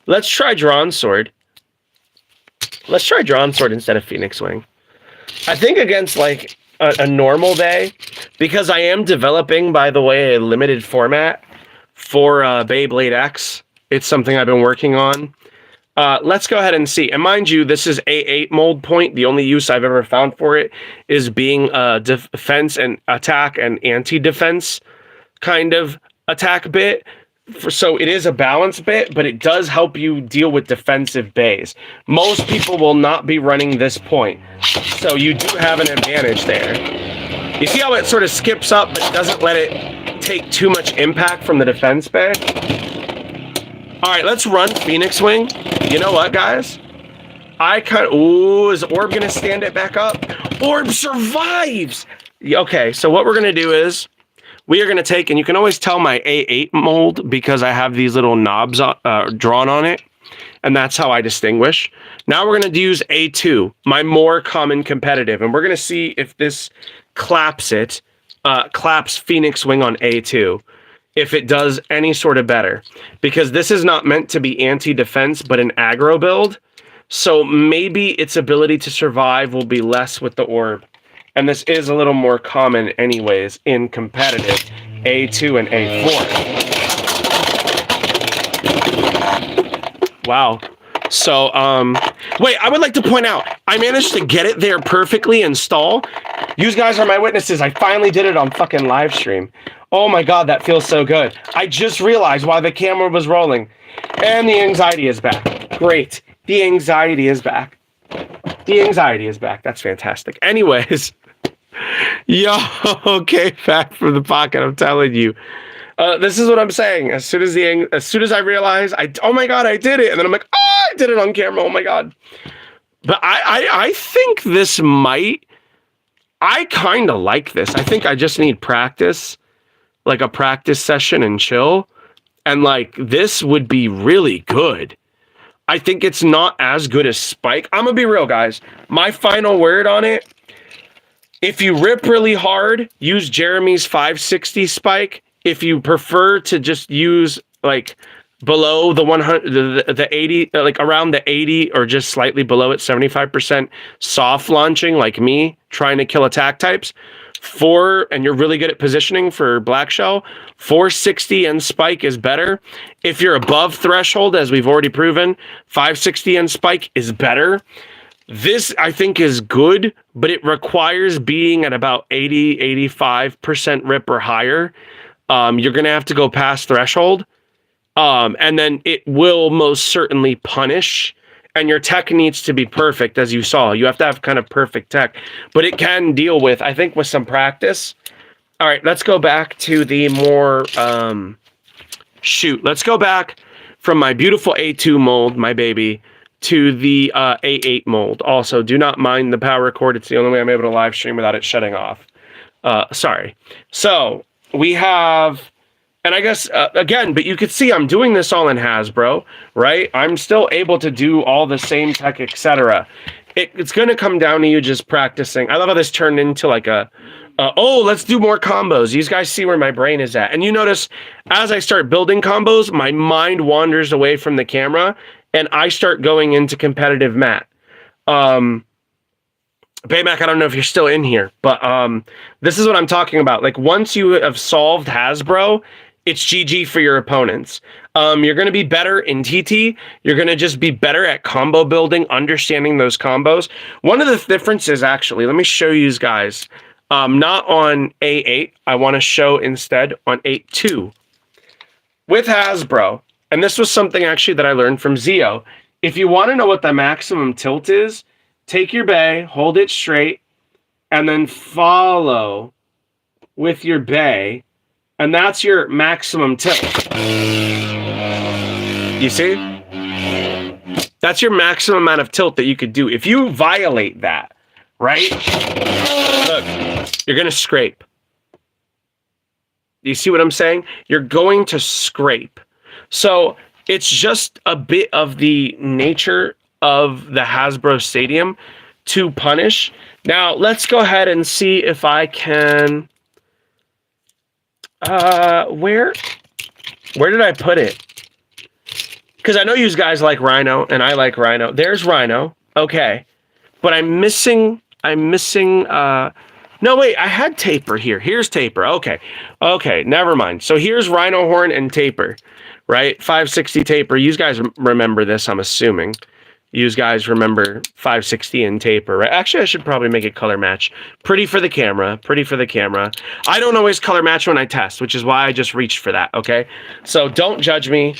Speaker 1: let's try Drawn Sword. Let's try Drawn Sword instead of Phoenix Wing. I think against like a normal bay, because I am developing, by the way, a limited format for Beyblade X. It's something I've been working on. Let's go ahead and see. And mind you, this is A8 mold point. The only use I've ever found for it is being a defense and attack and anti-defense kind of attack bit. So it is a balance bit, but it does help you deal with defensive bays. Most people will not be running this point. So you do have an advantage there. You see how it sort of skips up, but doesn't let it take too much impact from the defense bay? All right, let's run Phoenix Wing. You know what, guys? Ooh, is Orb gonna stand it back up? Orb survives! Okay, so what we're gonna do is, we are gonna take, and you can always tell my A8 mold because I have these little knobs drawn on it, and that's how I distinguish. Now we're gonna use A2, my more common competitive, and we're gonna see if this claps Phoenix Wing on A2. If it does any sort of better, because this is not meant to be anti-defense, but an aggro build. So maybe its ability to survive will be less with the orb. And this is a little more common anyways in competitive A2 and A4. Wow. So, wait, I would like to point out, I managed to get it there perfectly and stall. You guys are my witnesses. I finally did it on fucking live stream. Oh my God, that feels so good. I just realized why the camera was rolling. And the anxiety is back. Great. The anxiety is back. The anxiety is back. That's fantastic. Anyways. Yo, okay, back from the pocket, I'm telling you. This is what I'm saying. As soon as I realize, oh my God, I did it. And then I'm like, oh, I did it on camera. Oh my God. But I think this might, I kind of like this. I think I just need practice. Like a practice session and chill. And like, this would be really good. I think it's not as good as Spike. I'm gonna be real, guys. My final word on it, if you rip really hard, use Jeremy's 560 Spike. If you prefer to just use like below the 100, the 80, like around the 80 or just slightly below it, 75% soft launching like me, trying to kill attack types, and you're really good at positioning for Black Shell, 460 and Spike is better. If you're above threshold, as we've already proven, 560 and Spike is better. This, I think, is good, but it requires being at about 80, 85% rip or higher. You're going to have to go past threshold. And then it will most certainly punish. And your tech needs to be perfect, as you saw. You have to have kind of perfect tech. But it can deal with, I think, with some practice. All right, let's go back to the more... let's go back from my beautiful A2 mold, my baby, to the A8 mold. Also, do not mind the power cord. It's the only way I'm able to live stream without it shutting off. Sorry. So, we have... And I guess, again, but you could see I'm doing this all in Hasbro, right? I'm still able to do all the same tech, etc. it's going to come down to you just practicing. I love how this turned into like oh, let's do more combos. You guys see where my brain is at. And you notice as I start building combos, my mind wanders away from the camera and I start going into competitive mat. Baymac, I don't know if you're still in here, but this is what I'm talking about. Like once you have solved Hasbro, it's GG for your opponents. You're going to be better in TT. You're going to just be better at combo building, understanding those combos. One of the differences, actually, let me show you guys. Not on A8. I want to show instead on 8.2 with Hasbro. And this was something actually that I learned from Zio. If you want to know what the maximum tilt is, take your bay, hold it straight, and then follow with your bay, and that's your maximum tilt. You see? That's your maximum amount of tilt that you could do. If you violate that, right? Look, you're going to scrape. You see what I'm saying? You're going to scrape. So it's just a bit of the nature of the Hasbro Stadium to punish. Now, let's go ahead and see if I can... where did I put it? Because I know you guys like Rhino, and I like Rhino. There's Rhino. Okay. But I'm missing... no, wait, I had Taper here. Here's Taper. Okay. Okay, never mind. So here's Rhino Horn and Taper, right? 560 Taper. You guys remember this, I'm assuming. You guys remember 560 and Taper, right? Actually, I should probably make it color match. Pretty for the camera. Pretty for the camera. I don't always color match when I test, which is why I just reached for that, okay? So don't judge me.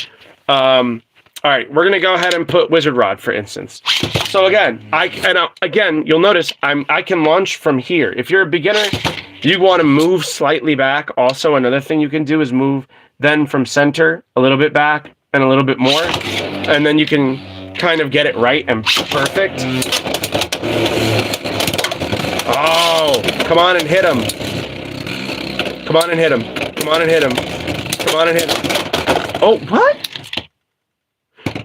Speaker 1: All right, we're gonna go ahead and put Wizard Rod, for instance. So again, again, you'll notice I can launch from here. If you're a beginner, you want to move slightly back. Also, another thing you can do is move then from center a little bit back and a little bit more, and then you can kind of get it right and perfect. Oh, come on and hit him. Come on and hit him. Come on and hit him. Come on and hit him. Oh, what?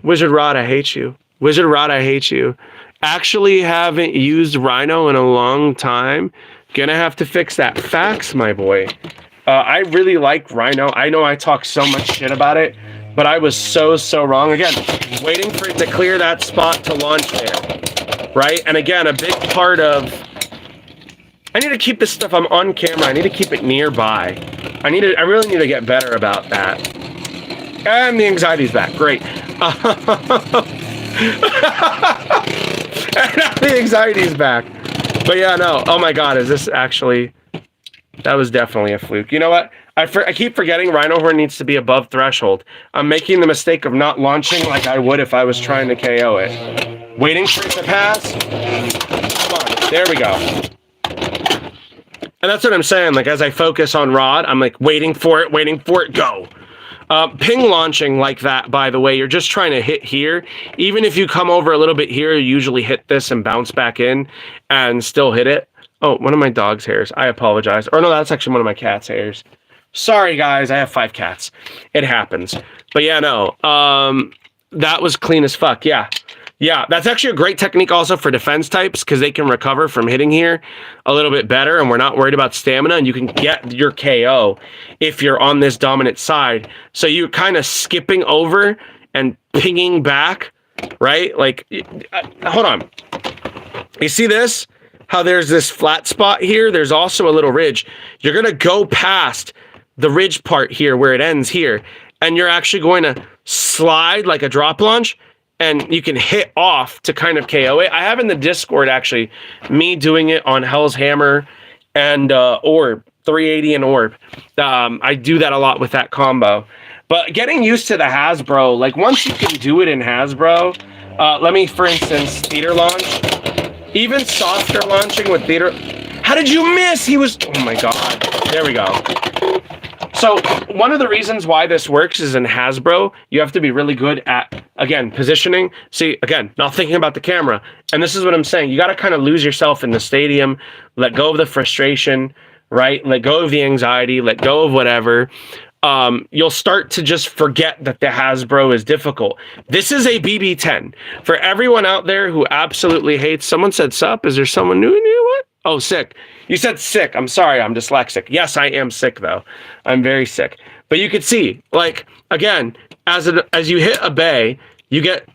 Speaker 1: Wizard Rod, I hate you. Wizard Rod, I hate you. Actually haven't used Rhino in a long time. Gonna have to fix that. Facts, my boy. I really like Rhino. I know I talk so much shit about it, but I was so wrong. Again, waiting for it to clear that spot to launch there, right? And again, a big part of... I need to keep this stuff I'm on camera. I need to keep it nearby. I really need to get better about that. And the anxiety's back. Great. And now the anxiety's back. But yeah, no. Oh my God, is this actually... That was definitely a fluke. You know what? I keep forgetting Rhino Horn needs to be above threshold. I'm making the mistake of not launching like I would if I was trying to KO it. Waiting for it to pass. Come on. There we go. And that's what I'm saying. Like, as I focus on Rod, I'm like waiting for it, go. Ping launching like that, by the way, you're just trying to hit here. Even if you come over a little bit here, you usually hit this and bounce back in and still hit it. Oh, one of my dog's hairs. I apologize. Or no, that's actually one of my cat's hairs. Sorry, guys. I have 5 cats. It happens. But yeah, no. That was clean as fuck. Yeah. Yeah, that's actually a great technique also for defense types because they can recover from hitting here a little bit better and we're not worried about stamina and you can get your KO if you're on this dominant side. So you're kind of skipping over and pinging back, right? Like, hold on. You see this? How there's this flat spot here? There's also a little ridge. You're going to go past the ridge part here where it ends here and you're actually going to slide like a drop launch. And you can hit off to kind of KO it. I have in the Discord, actually, me doing it on Hell's Hammer and Orb, 380 and Orb. I do that a lot with that combo. But getting used to the Hasbro, like once you can do it in Hasbro, let me, for instance, theater launch. Even softer launching with theater. How did you miss? He was, oh my God. There we go. So one of the reasons why this works is in Hasbro, you have to be really good at, again, positioning. See, again, not thinking about the camera. And this is what I'm saying. You got to kind of lose yourself in the stadium, let go of the frustration, right? Let go of the anxiety, let go of whatever. you'll start to just forget that the Hasbro is difficult. This is a BB10. For everyone out there who absolutely hates, someone said sup, is there someone new? What? Oh, sick. You said sick. I'm sorry, I'm dyslexic. Yes, I am sick though. I'm very sick. But you could see, like, again, as you hit a bay, you get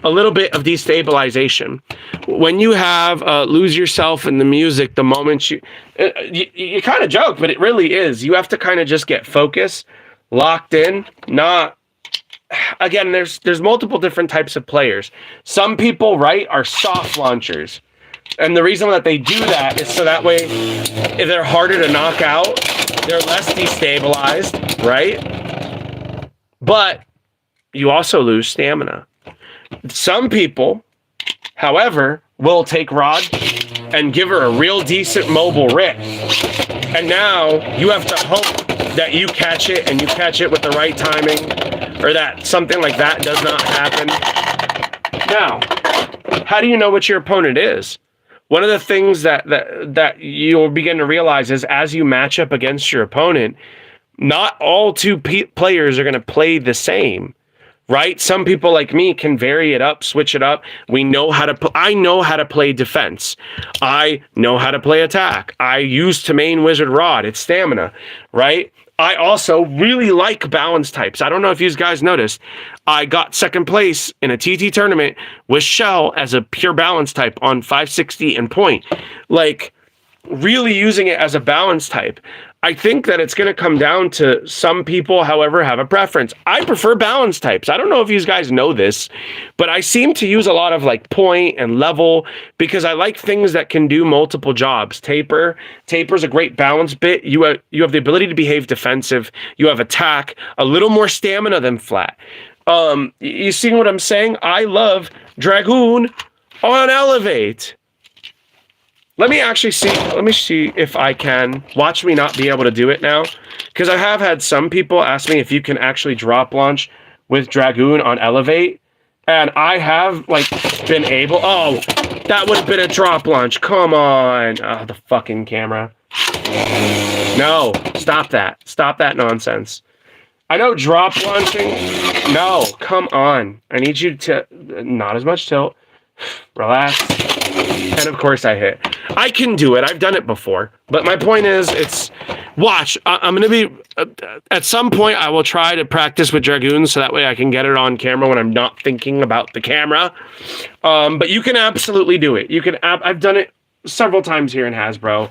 Speaker 1: a little bit of destabilization. When you have lose yourself in the music, the moment you kind of joke, but it really is. You have to kind of just get focused, locked in. Not again. There's multiple different types of players. Some people, right, are soft launchers, and the reason that they do that is so that way, if they're harder to knock out, they're less destabilized, right? But you also lose stamina. Some people, however, will take Rod and give her a real decent mobile rip. And now you have to hope that you catch it and you catch it with the right timing, or that something like that does not happen. Now, how do you know what your opponent is? One of the things that you'll begin to realize is as you match up against your opponent, not all two players are going to play the same. Right? Some people like me can vary it up, switch it up. We know how to I know how to play defense. I know how to play attack. I used to main Wizard Rod. It's stamina, right? I also really like balance types. I don't know if you guys noticed. I got second place in a TT tournament with Shell as a pure balance type on 560 and point. Like, really using it as a balance type. I think that it's going to come down to some people, however, have a preference. I prefer balance types. I don't know if you guys know this, but I seem to use a lot of like point and level because I like things that can do multiple jobs. Taper's a great balance bit. You have the ability to behave defensive. You have attack, a little more stamina than flat. You see what I'm saying? I love Dragoon on Elevate. Let me see if I can. Watch me not be able to do it now. Because I have had some people ask me if you can actually drop launch with Dragoon on Elevate. And I have, like, been able... Oh, that would have been a drop launch. Come on. Oh, the fucking camera. No, stop that. Stop that nonsense. I know drop launching... No, come on. I need you to... Not as much tilt. Relax. And of course I hit. I can do it. I've done it before. But my point is, watch. I'm going to be, at some point, I will try to practice with Dragoons so that way I can get it on camera when I'm not thinking about the camera. But you can absolutely do it. I've done it several times here in Hasbro.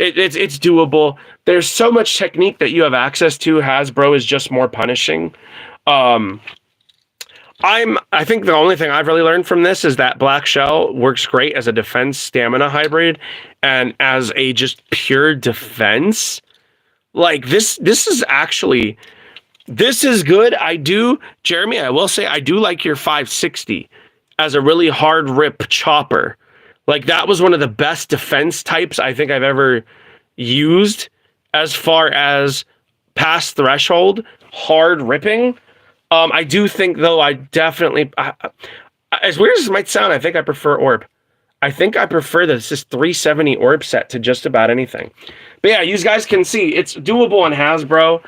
Speaker 1: It's doable. There's so much technique that you have access to. Hasbro is just more punishing. I think the only thing I've really learned from this is that Black Shell works great as a defense stamina hybrid, and as a just pure defense. Like this is good. Jeremy, I will say I do like your 560 as a really hard rip chopper. Like that was one of the best defense types I think I've ever used as far as past threshold, hard ripping. I do think, though, as weird as it might sound, I think I prefer Orb. I think I prefer this 370 Orb set to just about anything. But yeah, you guys can see it's doable on Hasbro.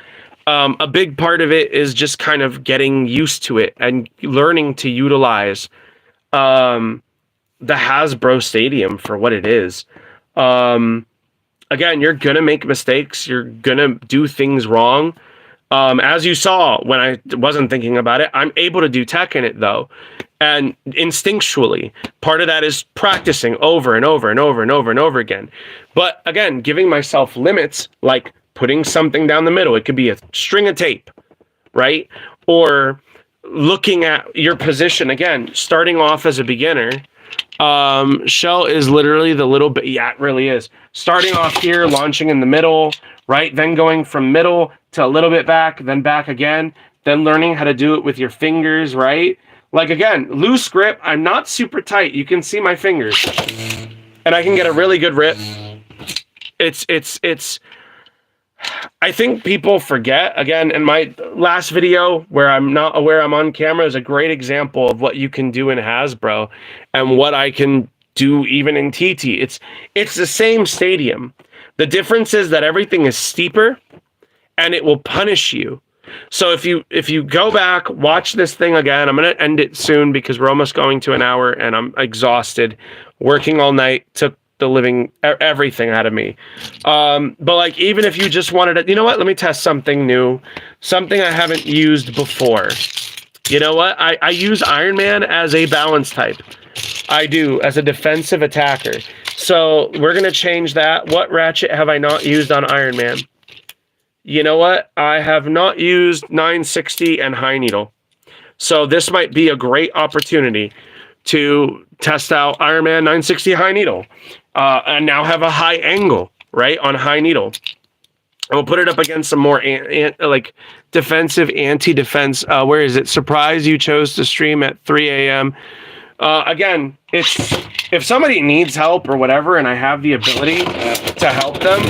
Speaker 1: A big part of it is just kind of getting used to it and learning to utilize the Hasbro Stadium for what it is. Again, you're going to make mistakes. You're going to do things wrong. As you saw when I wasn't thinking about it, I'm able to do tech in it though. And instinctually, part of that is practicing over and over and over and over and over again. But again, giving myself limits, like putting something down the middle. It could be a string of tape, right? Or looking at your position again, starting off as a beginner. Shell is literally the little bit, yeah, it really is. Starting off here, launching in the middle, right? Then going from middle to a little bit back, then back again, then learning how to do it with your fingers, right? Like again, loose grip. I'm not super tight. You can see my fingers. And I can get a really good rip. I think people forget, again, in my last video where I'm not aware I'm on camera is a great example of what you can do in Hasbro and what I can do even in TT. It's the same stadium. The difference is that everything is steeper and it will punish you. So if you go back, watch this thing again. I'm going to end it soon because we're almost going to an hour and I'm exhausted. Working all night took the living everything out of me. But like, even if you just wanted to, you know what? Let me test something new, something I haven't used before. You know what? I use Iron Man as a balance type. I do, as a defensive attacker. So we're going to change that. What ratchet have I not used on Iron Man? You know what? I have not used 960 and high needle. So this might be a great opportunity to test out Iron Man 960 high needle. And now have a high angle, right, on high needle. And we'll put it up against some more like defensive, anti-defense. Where is it? Surprise you chose to stream at 3 a.m. Again, it's if somebody needs help or whatever and I have the ability to help them.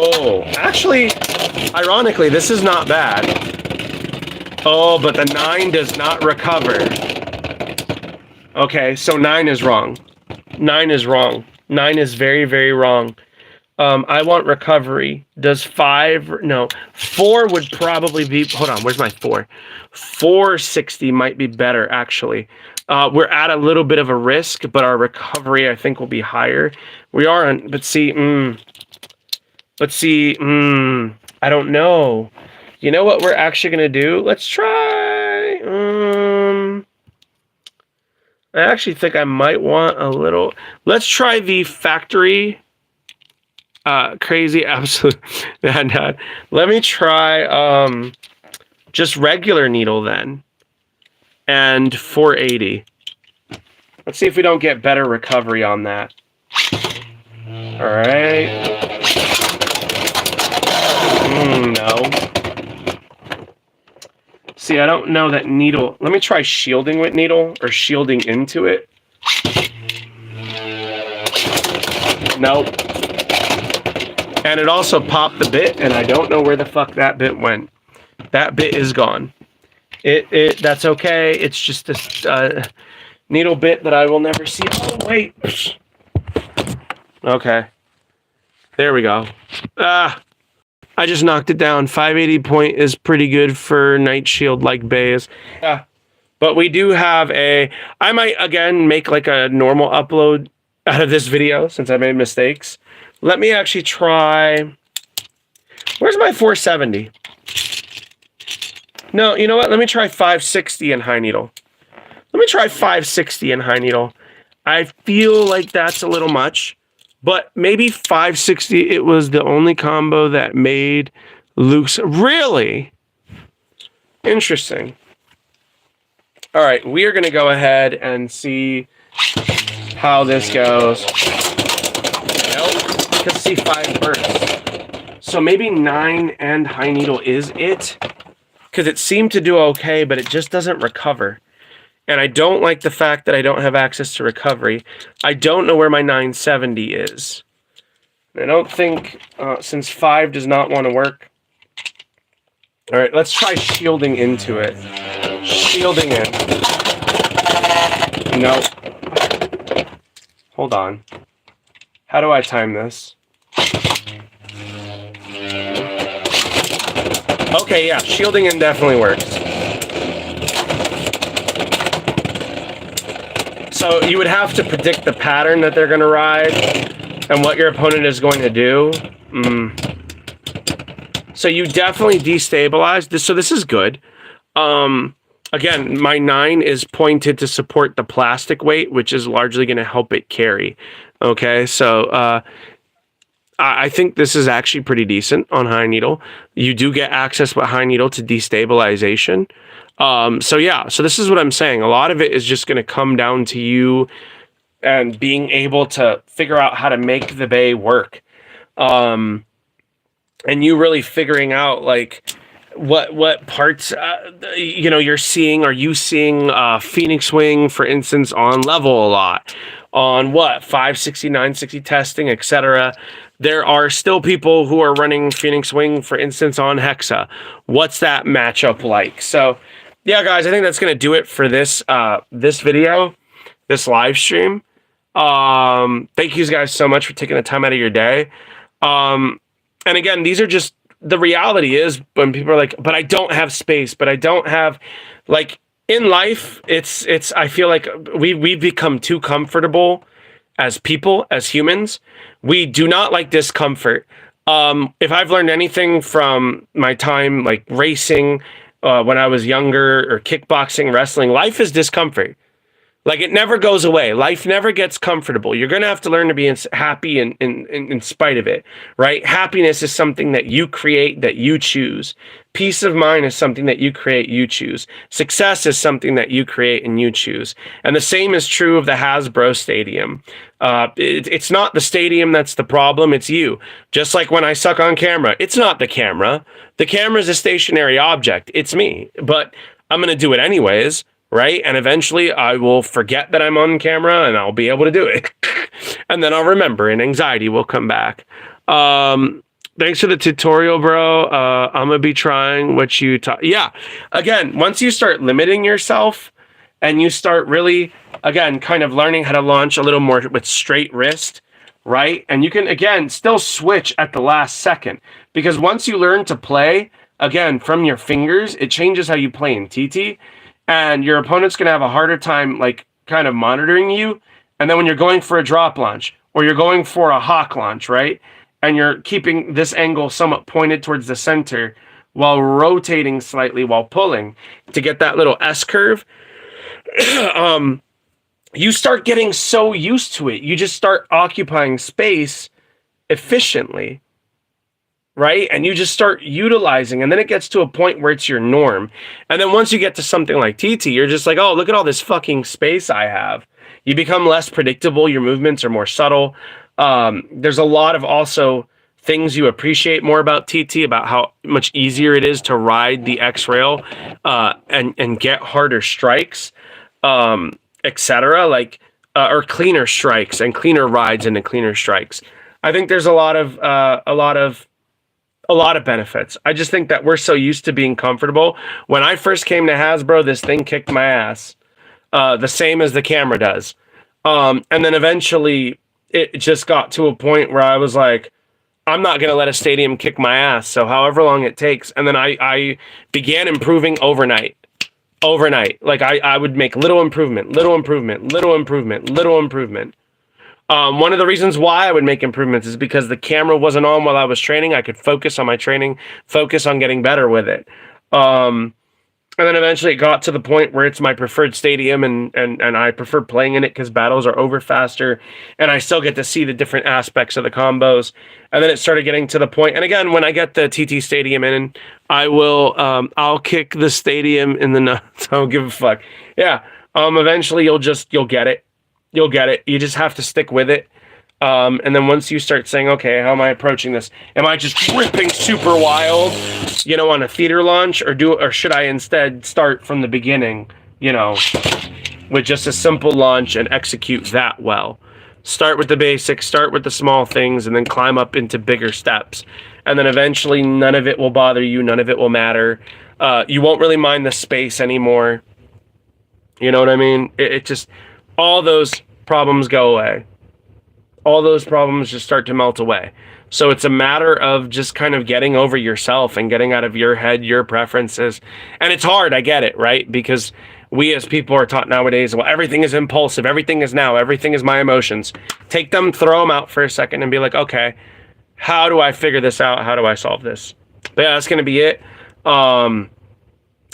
Speaker 1: Oh, actually, ironically, this is not bad. Oh, but the 9 does not recover. Okay, so 9 is wrong. 9 is wrong. 9 is very, very wrong. I want recovery. Does 5? No. 4 would probably be... Hold on, where's my 4? 460 might be better, actually. We're at a little bit of a risk, but our recovery, I think, will be higher. We are on... But see... Let's see. I don't know. You know what we're actually going to do? Let's try. I actually think I might want a little. Let's try the factory. Crazy absolute. Let me try just regular needle then. And 480. Let's see if we don't get better recovery on that. All right. No. See, I don't know that needle. Let me try shielding with needle or shielding into it. Nope. And it also popped the bit, and I don't know where the fuck that bit went. That bit is gone. That's okay. It's just this needle bit that I will never see. Oh, wait. Okay. There we go. I just knocked it down. 580 point is pretty good for Night Shield like bays. Yeah. But we do have a... I might, again, make like a normal upload out of this video since I made mistakes. Let me actually try... Where's my 470? No, you know what? Let me try 560 in high needle. Let me try 560 in high needle. I feel like that's a little much. But maybe 560, it was the only combo that made Luke's... Really? Interesting. All right, we are going to go ahead and see how this goes. Nope, because C5 bursts. So maybe 9 and high needle is it? Because it seemed to do okay, but it just doesn't recover. And I don't like the fact that I don't have access to recovery. I don't know where my 970 is. I don't think, since 5 does not want to work. All right, let's try shielding into it. Shielding in. Nope. Hold on. How do I time this? Okay, yeah, shielding in definitely works. So you would have to predict the pattern that they're going to ride and what your opponent is going to do. So you definitely destabilize this. So this is good. Again, my 9 is pointed to support the plastic weight, which is largely going to help it carry. Okay, so I think this is actually pretty decent on high needle. You do get access with high needle to destabilization. So yeah, so this is what I'm saying. A lot of it is just going to come down to you and being able to figure out how to make the bay work. And you really figuring out like what parts, you know, you're seeing. Are you seeing Phoenix Wing, for instance, on level a lot? On what? 560, 960 testing, etc. There are still people who are running Phoenix Wing, for instance, on Hexa. What's that matchup like? So, yeah, guys, I think that's going to do it for this this video, this live stream. Thank you guys so much for taking the time out of your day. And again, these are just the reality is when people are like, but I don't have space, but I don't have, like, in life, it's I feel like we've become too comfortable as people, as humans. We do not like discomfort. If I've learned anything from my time, like racing, when I was younger, or kickboxing, wrestling, life is discomfort. Like, it never goes away. Life never gets comfortable. You're going to have to learn to be happy in spite of it, right? Happiness is something that you create, that you choose. Peace of mind is something that you create, you choose. Success is something that you create and you choose. And the same is true of the Hasbro Stadium. It's not the stadium that's the problem, it's you. Just like when I suck on camera, it's not the camera. The camera is a stationary object. It's me. But I'm going to do it anyways. Right? And eventually I will forget that I'm on camera and I'll be able to do it. And then I'll remember and anxiety will come back. Thanks for the tutorial, bro. I'm going to be trying what you taught. Yeah. Again, once you start limiting yourself and you start really, again, kind of learning how to launch a little more with straight wrist, right? And you can, again, still switch at the last second. Because once you learn to play, again, from your fingers, it changes how you play in TT. And your opponent's going to have a harder time, like, kind of monitoring you. And then when you're going for a drop launch, or you're going for a hawk launch, right? And you're keeping this angle somewhat pointed towards the center while rotating slightly while pulling to get that little S curve. You start getting so used to it. You just start occupying space efficiently. Right? And you just start utilizing, and then it gets to a point where it's your norm. And then once you get to something like TT, you're just like, oh, look at all this fucking space I have. You become less predictable. Your movements are more subtle. There's a lot of also things you appreciate more about TT, about how much easier it is to ride the X rail and get harder strikes, etc. Like, or cleaner strikes and cleaner rides into cleaner strikes. I think there's a lot of benefits. I just think that we're so used to being comfortable. When I first came to Hasbro, this thing kicked my ass. The same as the camera does. And then eventually it just got to a point where I was like, I'm not going to let a stadium kick my ass. So however long it takes. And then I began improving overnight. Like I would make little improvement. One of the reasons why I would make improvements is because the camera wasn't on while I was training. I could focus on my training, focus on getting better with it. And then eventually it got to the point where it's my preferred stadium, and I prefer playing in it because battles are over faster and I still get to see the different aspects of the combos. And then it started getting to the point, and again, when I get the TT stadium in, I'll kick the stadium in the nuts. I don't give a fuck. Yeah. Eventually you'll get it. You'll get it. You just have to stick with it. And then once you start saying, okay, how am I approaching this? Am I just ripping super wild, on a theater launch, or should I instead start from the beginning, with just a simple launch and execute that well? Start with the basics, start with the small things, and then climb up into bigger steps. And then eventually none of it will bother you. None of it will matter. You won't really mind the space anymore. You know what I mean? It just... all those problems go away. All those problems just start to melt away. So it's a matter of just kind of getting over yourself and getting out of your head, your preferences. And it's hard, I get it, right? Because we as people are taught nowadays, well, everything is impulsive, everything is now, everything is my emotions. Take them, throw them out for a second and be like, okay, how do I figure this out? How do I solve this? But yeah, that's going to be it.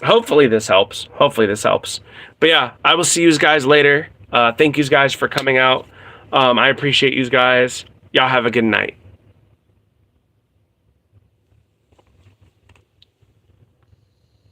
Speaker 1: Hopefully this helps. But yeah, I will see you guys later. Thank you guys for coming out. I appreciate you guys. Y'all have a good night.